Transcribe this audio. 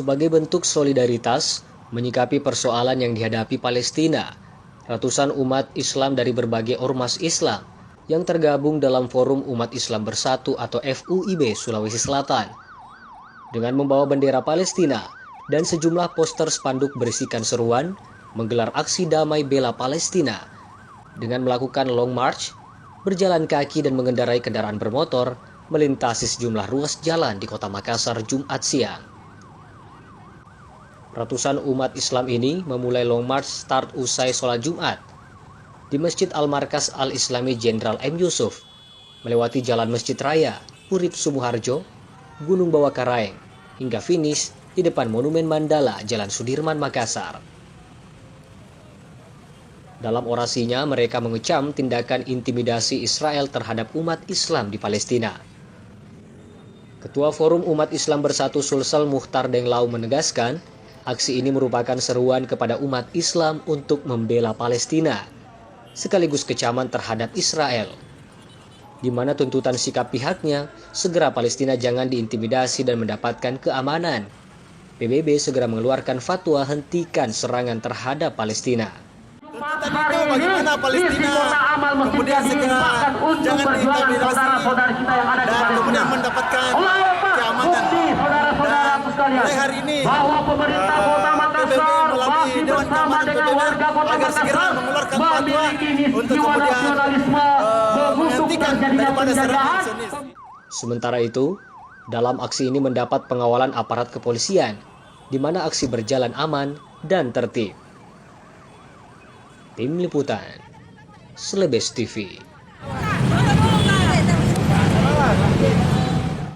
Sebagai bentuk solidaritas menyikapi persoalan yang dihadapi Palestina, ratusan umat Islam dari berbagai ormas Islam yang tergabung dalam Forum Umat Islam Bersatu atau FUIB Sulawesi Selatan dengan membawa bendera Palestina dan sejumlah poster spanduk berisikan seruan menggelar aksi damai bela Palestina dengan melakukan long march, berjalan kaki dan mengendarai kendaraan bermotor melintasi sejumlah ruas jalan di Kota Makassar Jumat siang. Ratusan umat Islam ini memulai long march start usai sholat Jumat di Masjid Al-Markas Al-Islami Jenderal M. Yusuf, melewati Jalan Masjid Raya, Urip Sumuharjo, Gunung Bawakaraeng, hingga finish di depan Monumen Mandala, Jalan Sudirman, Makassar. Dalam orasinya, mereka mengecam tindakan intimidasi Israel terhadap umat Islam di Palestina. Ketua Forum Umat Islam Bersatu Sulsel Mukhtar Denglau menegaskan, aksi ini merupakan seruan kepada umat Islam untuk membela Palestina, sekaligus kecaman terhadap Israel, di mana tuntutan sikap pihaknya segera Palestina jangan diintimidasi dan mendapatkan keamanan. PBB segera mengeluarkan fatwa hentikan serangan terhadap Palestina. Tuntutan itu bagaimana Palestina kemudian segera jangan diintimidasi dan kemudian mendapatkan keamanan. Dan mulai hari ini PBB melalui Dewan Keamanan PBB agar segera mengeluarkan fatwa untuk kemudian menghentikan daripada serangan Zionis. Sementara itu, dalam aksi ini mendapat pengawalan aparat kepolisian, di mana aksi berjalan aman dan tertib. Tim Liputan, Slebes TV.